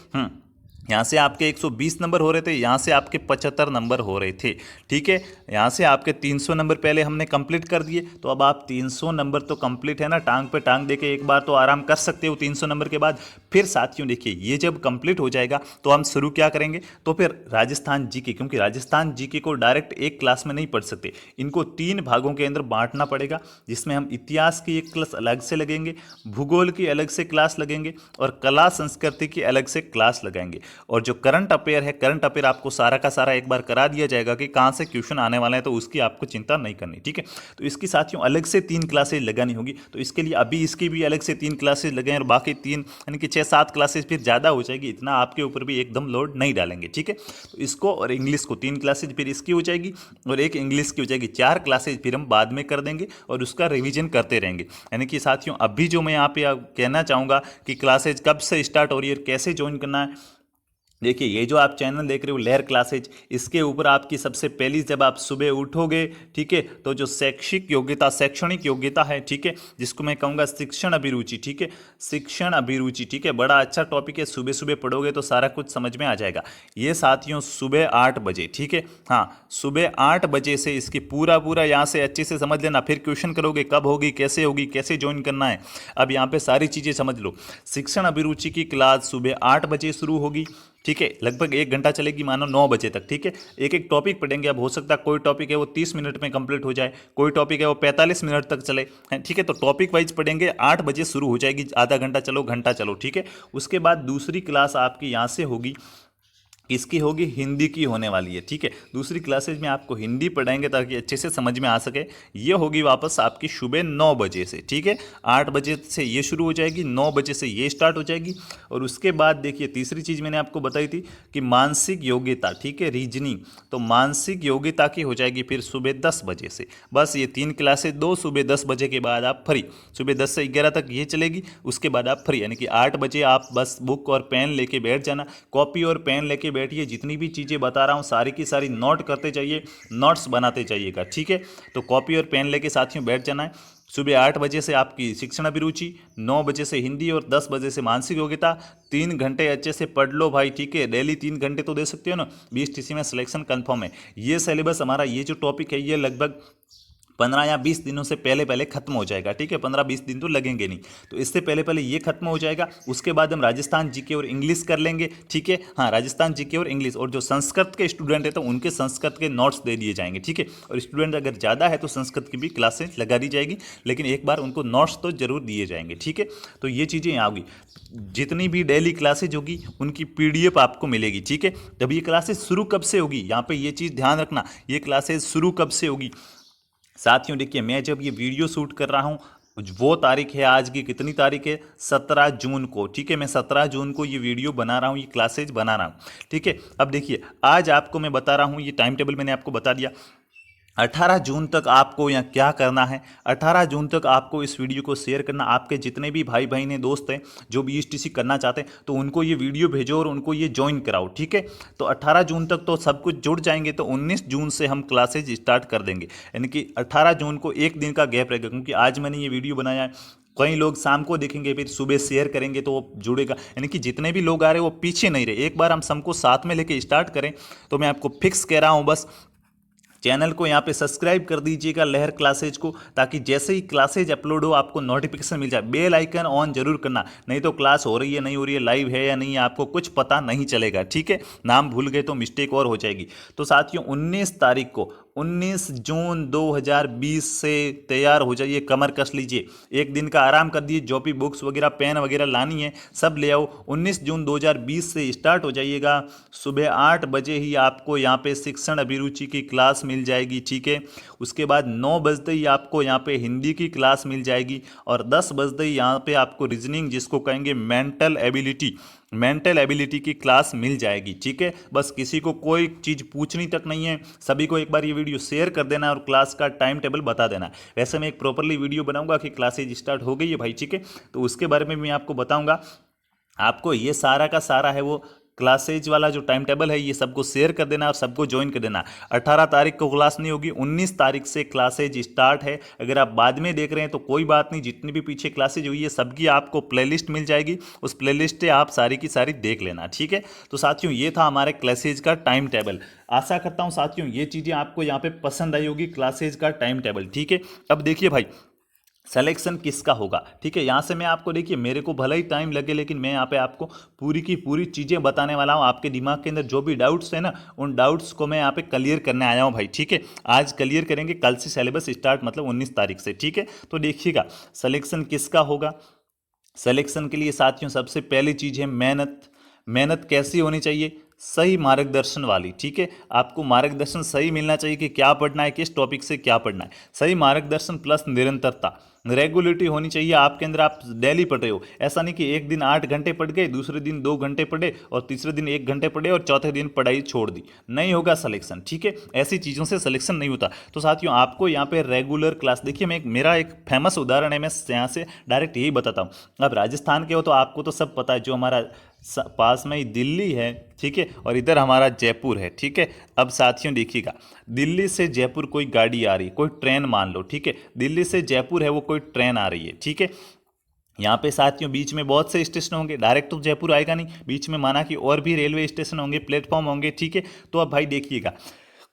यहाँ से आपके 120 नंबर हो रहे थे, यहाँ से आपके 75 नंबर हो रहे थे। ठीक है, यहाँ से आपके 300 नंबर पहले हमने कंप्लीट कर दिए, तो अब आप 300 नंबर तो कंप्लीट है ना, टांग पे टांग देके एक बार तो आराम कर सकते हो 300 नंबर के बाद। फिर साथियों देखिए, ये जब कंप्लीट हो जाएगा तो हम शुरू क्या करेंगे, तो फिर राजस्थान जीके, क्योंकि राजस्थान जीके को डायरेक्ट एक क्लास में नहीं पढ़ सकते, इनको 3 भागों के अंदर बांटना पड़ेगा, जिसमें हम इतिहास की एक क्लास अलग से लगेंगे, भूगोल की अलग से क्लास लगेंगे और कला संस्कृति की अलग से क्लास लगाएंगे। और जो करंट अफेयर है, करंट अफेयर आपको सारा का सारा एक बार करा दिया जाएगा कि कहाँ से क्वेश्चन आने वाले हैं, तो उसकी आपको चिंता नहीं करनी। ठीक है, तो इसकी साथियों अलग से 3 क्लासेज लगानी होगी, तो इसके लिए अभी इसकी भी अलग से 3 क्लासेज लगाएं और बाकी 3 यानी कि 6-7 क्लासेज फिर ज़्यादा हो जाएगी, इतना आपके ऊपर भी एकदम लोड नहीं डालेंगे। ठीक है, तो इसको और इंग्लिश को 3 क्लासेज फिर इसकी हो जाएगी और एक इंग्लिश की हो जाएगी, 4 क्लासेज फिर हम बाद में कर देंगे और उसका रिवीजन करते रहेंगे। यानी कि साथियों अभी जो मैं यहाँ पे कहना चाहूँगा कि क्लासेज कब से स्टार्ट हो रही है, कैसे ज्वाइन करना है, देखिए ये जो आप चैनल देख रहे हो लहर क्लासेज, इसके ऊपर आपकी सबसे पहली जब आप सुबह उठोगे, ठीक है, तो जो शैक्षणिक योग्यता है, ठीक है, जिसको मैं कहूँगा शिक्षण अभिरुचि, ठीक है, शिक्षण अभिरुचि, ठीक है, बड़ा अच्छा टॉपिक है, सुबह सुबह पढ़ोगे तो सारा कुछ समझ में आ जाएगा। ये साथियों सुबह 8 बजे, ठीक है, हाँ सुबह 8 बजे से इसकी पूरा यहाँ से अच्छे से समझ लेना, फिर क्वेश्चन करोगे कब होगी, कैसे ज्वाइन करना है। अब यहाँ पे सारी चीज़ें समझ लो। शिक्षण अभिरुचि की क्लास सुबह 8 बजे शुरू होगी, ठीक है, लगभग 1 घंटा चलेगी, मानो 9 बजे तक। ठीक है, एक एक टॉपिक पढ़ेंगे। अब हो सकता है कोई टॉपिक है वो 30 मिनट में कंप्लीट हो जाए, कोई टॉपिक है वो 45 मिनट तक चले, ठीक है, तो टॉपिक वाइज पढ़ेंगे। 8 बजे शुरू हो जाएगी, आधा घंटा चलो, घंटा चलो, ठीक है। उसके बाद दूसरी क्लास आपकी यहाँ से होगी, किसकी होगी, हिंदी की होने वाली है। ठीक है, दूसरी क्लासेज में आपको हिंदी पढ़ाएंगे ताकि अच्छे से समझ में आ सके। ये होगी वापस आपकी सुबह 9 बजे से, ठीक है, 8 बजे से ये शुरू हो जाएगी, 9 बजे से ये स्टार्ट हो जाएगी। और उसके बाद देखिए तीसरी चीज़ मैंने आपको बताई थी कि मानसिक योग्यता, ठीक है, रीजनिंग, तो मानसिक योग्यता की हो जाएगी फिर सुबह 10 बजे से। बस ये 3 क्लासेज दो, सुबह 10 बजे के बाद आप फ्री, सुबह 10 से 11 तक ये चलेगी, उसके बाद आप फ्री, यानी कि 8 बजे आप बस बुक और पेन लेके बैठ जाना, कॉपी और पेन लेके बैठिए, जितनी भी चीज़ें बता रहा हूँ सारी की सारी नोट करते जाइए, नोट्स बनाते जाइएगा। ठीक है, तो कॉपी और पेन लेके साथियों बैठ जाना है। सुबह 8 बजे से आपकी शिक्षण अभिरुचि, 9 बजे से हिंदी और 10 बजे से मानसिक योग्यता। 3 घंटे अच्छे से पढ़ लो भाई, ठीक है, डेली 3 घंटे तो दे सकते हो ना, 20 में सिलेक्शन कंफर्म है। ये सिलेबस हमारा, ये जो टॉपिक है ये लगभग 15 या 20 दिनों से पहले पहले खत्म हो जाएगा। ठीक है, 15-20 दिन तो लगेंगे नहीं, तो इससे पहले पहले ये खत्म हो जाएगा। उसके बाद हम राजस्थान जीके और इंग्लिश कर लेंगे। ठीक है, हाँ राजस्थान जीके और इंग्लिश, और जो संस्कृत के स्टूडेंट है तो उनके संस्कृत के नोट्स दे दिए जाएंगे। ठीक है, और स्टूडेंट अगर ज़्यादा है तो संस्कृत की भी क्लासेस लगा दी जाएगी, लेकिन एक बार उनको नोट्स तो जरूर दिए जाएंगे। ठीक है, तो ये चीज़ें यहाँ होगी। जितनी भी डेली क्लासेज होगी उनकी PDF आपको मिलेगी। ठीक है, जब ये क्लासेस शुरू कब से होगी, यहाँ पे ये चीज़ ध्यान रखना, ये क्लासेस शुरू कब से होगी साथियों। देखिए मैं जब ये वीडियो शूट कर रहा हूँ वो तारीख है आज की, कितनी तारीख है, 17 जून को। ठीक है, मैं 17 जून को ये वीडियो बना रहा हूँ, ये क्लासेज बना रहा हूँ। ठीक है, अब देखिए आज आपको मैं बता रहा हूँ, ये टाइम टेबल मैंने आपको बता दिया। 18 जून तक आपको यहाँ क्या करना है, 18 जून तक आपको इस वीडियो को शेयर करना। आपके जितने भी भाई बहन हैं, दोस्त हैं जो भी ESTC करना चाहते हैं, तो उनको ये वीडियो भेजो और उनको ये ज्वाइन कराओ। ठीक है, तो 18 जून तक तो सब कुछ जुड़ जाएंगे, तो 19 जून से हम क्लासेज स्टार्ट कर देंगे। यानी कि 18 जून को एक दिन का गैप रहेगा, क्योंकि आज मैंने ये वीडियो बनाया है, कई लोग शाम को देखेंगे फिर सुबह शेयर करेंगे तो वो जुड़ेगा। यानी कि जितने भी लोग आ रहे हैं वो पीछे नहीं रहे, एक बार हम सबको साथ में लेके स्टार्ट करें। तो मैं आपको फिक्स कह रहा हूँ, बस चैनल को यहाँ पे सब्सक्राइब कर दीजिएगा लहर क्लासेज को, ताकि जैसे ही क्लासेज अपलोड हो आपको नोटिफिकेशन मिल जाए। बेल आइकन ऑन जरूर करना, नहीं तो क्लास हो रही है नहीं हो रही है, लाइव है या नहीं है, आपको कुछ पता नहीं चलेगा। ठीक है, नाम भूल गए तो मिस्टेक और हो जाएगी। तो साथियों 19 तारीख को, 19 जून 2020 से तैयार हो जाइए, कमर कस लीजिए, एक दिन का आराम कर दिए, जो भी बुक्स वगैरह पेन वगैरह लानी है सब ले आओ। 19 जून 2020 से स्टार्ट हो जाइएगा। सुबह 8 बजे ही आपको यहाँ पे शिक्षण अभिरुचि की क्लास मिल जाएगी। ठीक है, उसके बाद 9 बजते ही आपको यहाँ पे हिंदी की क्लास मिल जाएगी, और 10 बजते ही यहाँ पे आपको रीजनिंग, जिसको कहेंगे मेंटल एबिलिटी की क्लास मिल जाएगी। ठीक है, बस किसी को कोई चीज़ पूछनी तक नहीं है, सभी को एक बार ये वीडियो शेयर कर देना और क्लास का टाइम टेबल बता देना। वैसे मैं एक प्रॉपरली वीडियो बनाऊंगा कि क्लासेज स्टार्ट हो गई है भाई, ठीक है, तो उसके बारे में मैं आपको बताऊंगा। आपको ये सारा का सारा है वो क्लासेज वाला जो टाइम टेबल है ये सबको शेयर कर देना और सबको ज्वाइन कर देना। 18 तारीख को क्लास नहीं होगी, 19 तारीख से क्लासेज स्टार्ट है। अगर आप बाद में देख रहे हैं तो कोई बात नहीं, जितनी भी पीछे क्लासेज हुई है सबकी आपको प्लेलिस्ट मिल जाएगी, उस प्लेलिस्ट से आप सारी की सारी देख लेना, ठीक है। तो साथियों ये था हमारे क्लासेज का टाइम टेबल। आशा करता हूं साथियों ये चीज़ें आपको यहाँ पे पसंद आई होगी, क्लासेज का टाइम टेबल, ठीक है। अब देखिए भाई सिलेक्शन किसका होगा, ठीक है। यहाँ से मैं आपको देखिए मेरे को भले ही टाइम लगे लेकिन मैं यहाँ पे आपको पूरी की पूरी चीज़ें बताने वाला हूँ। आपके दिमाग के अंदर जो भी डाउट्स है ना उन डाउट्स को मैं यहाँ पे क्लियर करने आया हूँ भाई, ठीक है। आज क्लियर करेंगे, कल से सिलेबस स्टार्ट मतलब 19 तारीख से, ठीक है। तो देखिएगा सिलेक्शन किसका होगा। सिलेक्शन के लिए साथियों सबसे पहली चीज़ है मेहनत। मेहनत कैसी होनी चाहिए, सही मार्गदर्शन वाली, ठीक है। आपको मार्गदर्शन सही मिलना चाहिए कि क्या पढ़ना है, किस टॉपिक से क्या पढ़ना है। सही मार्गदर्शन प्लस निरंतरता, रेगुलरिटी होनी चाहिए आपके अंदर। आप डेली पढ़ रहे हो, ऐसा नहीं कि एक दिन 8 घंटे पढ़ गए, दूसरे दिन 2 घंटे पढ़े और तीसरे दिन 1 घंटे पढ़े और चौथे दिन पढ़ाई छोड़ दी, नहीं होगा सिलेक्शन, ठीक है। ऐसी चीज़ों से सिलेक्शन नहीं होता। तो साथियों आपको यहाँ पे रेगुलर क्लास, देखिए मेरा एक फेमस उदाहरण है, मैं यहाँ से डायरेक्ट यही बताता हूँ। अब राजस्थान के हो तो आपको तो सब पता है, जो हमारा पास में ही दिल्ली है, ठीक है, और इधर हमारा जयपुर है, ठीक है। अब साथियों देखिएगा दिल्ली से जयपुर कोई गाड़ी आ रही है, कोई ट्रेन मान लो, ठीक है। दिल्ली से जयपुर है वो कोई ट्रेन आ रही है, ठीक है। यहाँ पे साथियों बीच में बहुत से स्टेशन होंगे, डायरेक्ट तो जयपुर आएगा नहीं, बीच में माना कि और भी रेलवे स्टेशन होंगे, प्लेटफॉर्म होंगे, ठीक है। तो अब भाई देखिएगा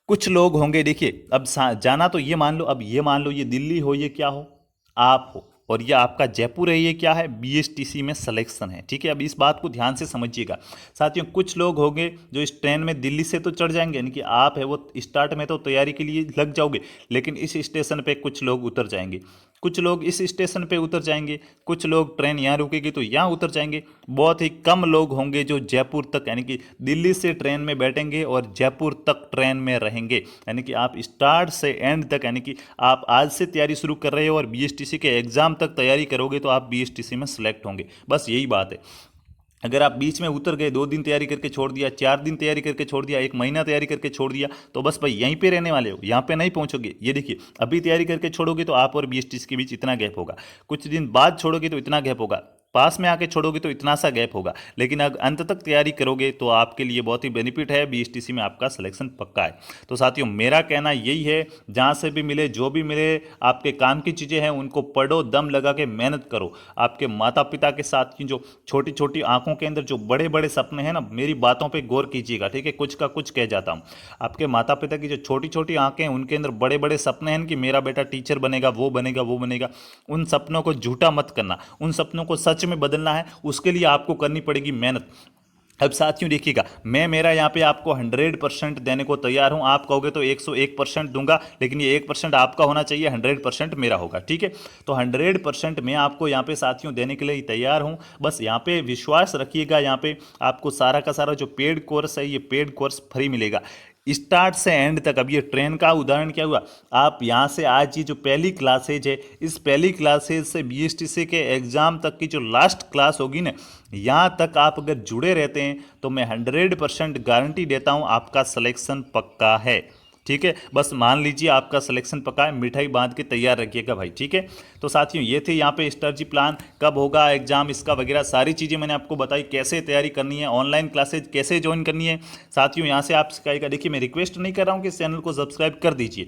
कुछ लोग होंगे, देखिए अब जाना तो ये मान लो, अब ये मान लो ये दिल्ली हो, ये क्या हो, आप हो, और ये आपका जयपुर है, ये क्या है, बीएसटीसी में सिलेक्शन है, ठीक है। अब इस बात को ध्यान से समझिएगा साथियों। कुछ लोग होंगे जो इस ट्रेन में दिल्ली से तो चढ़ जाएंगे, यानी कि आप है वो स्टार्ट में तो तैयारी के लिए लग जाओगे, लेकिन इस स्टेशन पे कुछ लोग उतर जाएंगे, कुछ लोग इस स्टेशन पे उतर जाएंगे, कुछ लोग ट्रेन यहाँ रुकेगी तो यहाँ उतर जाएंगे। बहुत ही कम लोग होंगे जो जयपुर तक, यानी कि दिल्ली से ट्रेन में बैठेंगे और जयपुर तक ट्रेन में रहेंगे। यानी कि आप स्टार्ट से एंड तक, यानी कि आप आज से तैयारी शुरू कर रहे हो और बीएसटीसी के एग्जाम तक तैयारी करोगे तो आप बीएसटीसी में सिलेक्ट होंगे, बस यही बात है। अगर आप बीच में उतर गए, 2 दिन तैयारी करके छोड़ दिया, 4 दिन तैयारी करके छोड़ दिया, 1 महीना तैयारी करके छोड़ दिया, तो बस भाई यहीं पे रहने वाले हो, यहाँ पे नहीं पहुंचोगे। ये देखिए अभी तैयारी करके छोड़ोगे तो आप और बीएसटीसी के बीच इतना गैप होगा, कुछ दिन बाद छोड़ोगे तो इतना गैप होगा, पास में आके छोड़ोगे तो इतना सा गैप होगा, लेकिन अगर अंत तक तैयारी करोगे तो आपके लिए बहुत ही बेनिफिट है, बीएसटीसी में आपका सिलेक्शन पक्का है। तो साथियों मेरा कहना यही है, जहाँ से भी मिले जो भी मिले आपके काम की चीज़ें हैं उनको पढ़ो, दम लगा के मेहनत करो। आपके माता पिता के साथ की जो छोटी छोटी आंखों के अंदर जो बड़े बड़े सपने हैं ना, मेरी बातों पर गौर कीजिएगा, ठीक है। कुछ का कुछ कह जाता हूँ। आपके माता पिता की जो छोटी छोटी आंखें हैं उनके अंदर बड़े बड़े सपने हैं कि मेरा बेटा टीचर बनेगा, वो बनेगा, वो बनेगा। उन सपनों को झूठा मत करना, उन सपनों को सच में बदलना है, उसके लिए आपको करनी पड़ेगी मेहनत। अब साथियों देखिएगा मैं मेरा यहाँ पे आपको 100% देने को तैयार हूँ। आप कहोगे तो 101% दूंगा, लेकिन ये 1% आपका होना चाहिए, 100% मेरा होगा, ठीक है। तो 100% मैं आपको यहाँ पे साथियों देने के लिए तैयार हूँ। बस यहाँ पे विश्वास रखिएगा, यहाँ पे आपको सारा का सारा जो पेड कोर्स है ये पेड कोर्स फ्री मिलेगा स्टार्ट से एंड तक। अब ये ट्रेन का उदाहरण क्या हुआ, आप यहाँ से आज ये जो पहली क्लासेज है, इस पहली क्लासेज से बीएसटीसी के एग्जाम तक की जो लास्ट क्लास होगी ना, यहाँ तक आप अगर जुड़े रहते हैं तो मैं 100% गारंटी देता हूँ आपका सिलेक्शन पक्का है, ठीक है। बस मान लीजिए आपका सिलेक्शन पक्का है, मिठाई बांध के तैयार रखिएगा भाई, ठीक है। तो साथियों ये थे यहाँ पे स्ट्रेटजी प्लान, कब होगा एग्जाम इसका वगैरह सारी चीज़ें मैंने आपको बताई, कैसे तैयारी करनी है, ऑनलाइन क्लासेज कैसे ज्वाइन करनी है। साथियों यहाँ से आप सिखाएगा, देखिए मैं रिक्वेस्ट नहीं कर रहा हूँ कि चैनल को सब्सक्राइब कर दीजिए।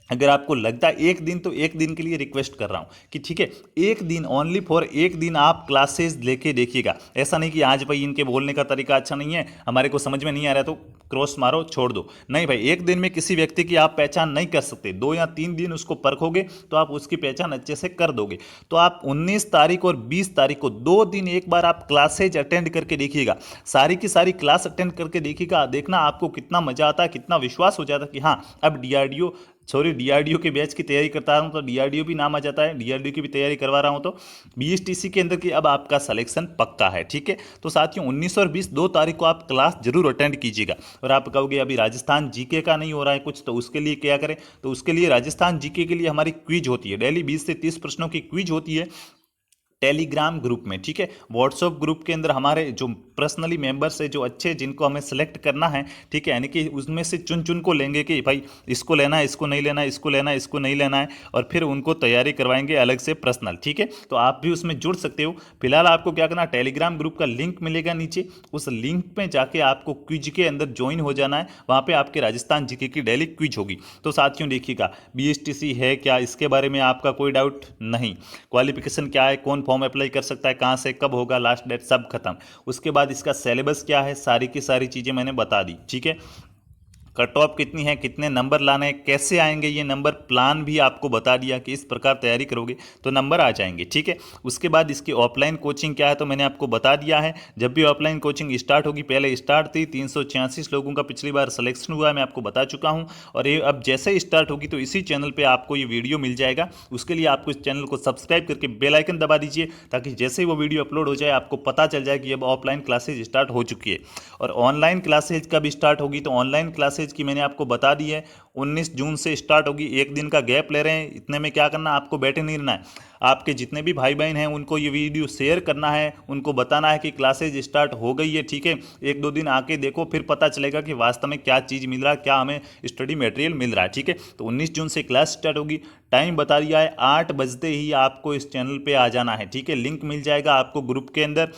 अगर आपको लगता है एक दिन, तो एक दिन के लिए रिक्वेस्ट कर रहा हूं कि ठीक है एक दिन, ओनली फॉर एक दिन आप क्लासेस लेके देखिएगा। ऐसा नहीं कि आज भाई इनके बोलने का तरीका अच्छा नहीं है, हमारे को समझ में नहीं आ रहा तो क्रॉस मारो छोड़ दो, नहीं भाई। एक दिन में किसी व्यक्ति की आप पहचान नहीं कर सकते, 2 या 3 दिन उसको परखोगे तो आप उसकी पहचान अच्छे से कर दोगे। तो आप 19 तारीख और 20 तारीख को 2 दिन एक बार आप क्लासेज अटेंड करके देखिएगा, सारी की सारी क्लास अटेंड करके देखिएगा, देखना आपको कितना मजा आता है, कितना विश्वास हो जाता है कि हाँ अब डीआरडीओ के बैच की तैयारी करता हूं तो डीआरडीओ भी नाम आ जाता है, डीआरडीओ की भी तैयारी करवा रहा हूं तो बीएसटीसी के अंदर की अब आपका सिलेक्शन पक्का है, ठीक है। तो साथियों 19 और 20 2 तारीख को आप क्लास जरूर अटेंड कीजिएगा। और आप कहोगे अभी राजस्थान जीके का नहीं हो रहा है कुछ, तो उसके लिए क्या करें, तो उसके लिए राजस्थान जीके के लिए हमारी क्विज होती है, डेली 20 से 30 प्रश्नों की क्विज होती है। टेलीग्राम ग्रुप में, ठीक है। व्हाट्सएप ग्रुप के अंदर हमारे जो पर्सनली मेंबर्स है, जो अच्छे जिनको हमें सेलेक्ट करना है, ठीक है, यानी कि उसमें से चुन चुन को लेंगे कि भाई इसको लेना है, इसको नहीं लेना है, इसको लेना है, इसको नहीं लेना है, और फिर उनको तैयारी करवाएंगे अलग से पर्सनल, ठीक है। तो आप भी उसमें जुड़ सकते हो। फिलहाल आपको क्या करना, टेलीग्राम ग्रुप का लिंक मिलेगा नीचे, उस लिंक पे जाके आपको क्विज के अंदर ज्वाइन हो जाना है। वहाँ पे आपके राजस्थान जीके की डेली क्विज होगी। तो साथियों देखिएगा, बीएसटीसी है क्या, इसके बारे में आपका कोई डाउट नहीं, क्वालिफिकेशन क्या है, कौन फॉर्म अप्लाई कर सकता है, कहाँ से कब होगा, लास्ट डेट सब खत्म। उसके बाद इसका सिलेबस क्या है, सारी की सारी चीज़ें मैंने बता दी, ठीक है। कट ऑफ कितनी है, कितने नंबर लाने हैं, कैसे आएंगे ये नंबर, प्लान भी आपको बता दिया कि इस प्रकार तैयारी करोगे तो नंबर आ जाएंगे, ठीक है। उसके बाद इसकी ऑफलाइन कोचिंग क्या है, तो मैंने आपको बता दिया है। जब भी ऑफलाइन कोचिंग स्टार्ट होगी, पहले स्टार्ट थी 386 लोगों का पिछली बार सिलेक्शन हुआ है, मैं आपको बता चुका हूँ। और ये अब जैसे ही स्टार्ट होगी तो इसी चैनल पर आपको ये वीडियो मिल जाएगा। उसके लिए आपको इस चैनल को सब्सक्राइब करके बेल आइकन दबा दीजिए, ताकि जैसे ही वो वीडियो अपलोड हो जाए आपको पता चल जाए कि अब ऑफलाइन क्लासेज स्टार्ट हो चुकी है। और ऑनलाइन क्लासेज कब स्टार्ट होगी, तो ऑनलाइन क्लासेज की मैंने आपको बता दी है, 19 जून से स्टार्ट होगी। एक दिन का गैप ले रहे हैं, इतने में क्या करना, आपको बैठे नहीं रहना है। आपके जितने भी भाई बहन हैं उनको ये वीडियो शेयर करना है, उनको बताना है कि क्लासेज स्टार्ट हो गई है, ठीक है। एक दो दिन आके देखो, फिर पता चलेगा कि वास्तव में क्या चीज़ मिल रहा है, क्या हमें स्टडी मटेरियल मिल रहा है, ठीक है। तो 19 जून से क्लास स्टार्ट होगी। टाइम बता दिया है, 8 बजते ही आपको इस चैनल पे आ जाना है, ठीक है। लिंक मिल जाएगा आपको ग्रुप के अंदर।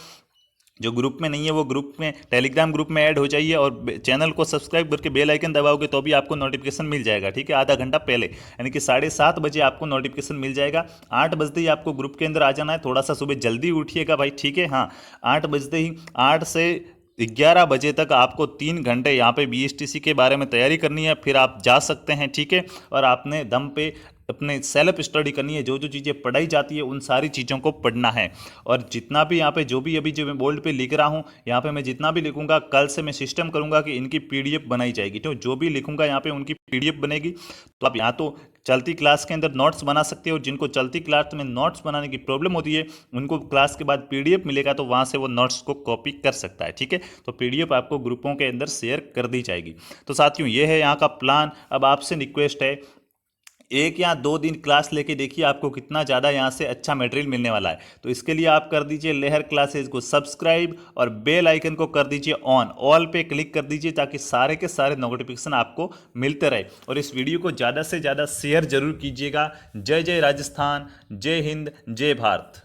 जो ग्रुप में नहीं है वो ग्रुप में, टेलीग्राम ग्रुप में ऐड हो जाइए, और चैनल को सब्सक्राइब करके बेल आइकन दबाओगे तो भी आपको नोटिफिकेशन मिल जाएगा, ठीक है। आधा घंटा पहले, यानी कि 7:30 बजे आपको नोटिफिकेशन मिल जाएगा। 8 बजते ही आपको ग्रुप के अंदर आ जाना है। थोड़ा सा सुबह जल्दी उठिएगा भाई, ठीक है। हाँ, 8 बजते ही, 8 से 11 बजे तक आपको 3 घंटे यहाँ पे बीएसटीसी के बारे में तैयारी करनी है, फिर आप जा सकते हैं, ठीक है। और आपने दम पे अपने सेल्फ स्टडी करनी है, जो जो चीज़ें पढ़ाई जाती है उन सारी चीज़ों को पढ़ना है। और जितना भी यहाँ पे जो भी अभी जो मैं बोर्ड पे लिख रहा हूँ, यहाँ पे मैं जितना भी लिखूंगा, कल से मैं सिस्टम करूंगा कि इनकी पीडीएफ बनाई जाएगी। तो जो भी लिखूंगा यहाँ पे उनकी पीडीएफ बनेगी। तो आप यहाँ तो चलती क्लास के अंदर नोट्स बना सकते हो। जिनको चलती क्लास में नोट्स बनाने की प्रॉब्लम होती है, उनको क्लास के बाद पीडीएफ मिलेगा, तो वहाँ से वो नोट्स को कॉपी कर सकता है, ठीक है। तो पीडीएफ आपको ग्रुपों के अंदर शेयर कर दी जाएगी। तो साथियों ये है यहाँ का प्लान। अब आपसे रिक्वेस्ट है, 1 या 2 दिन क्लास लेके देखिए आपको कितना ज़्यादा यहाँ से अच्छा मटेरियल मिलने वाला है। तो इसके लिए आप कर दीजिए लहर क्लासेज को सब्सक्राइब, और बेल आइकन को कर दीजिए ऑन, ऑल पे क्लिक कर दीजिए, ताकि सारे के सारे नोटिफिकेशन आपको मिलते रहे। और इस वीडियो को ज़्यादा से ज़्यादा शेयर जरूर कीजिएगा। जय जय राजस्थान, जय हिंद, जय भारत।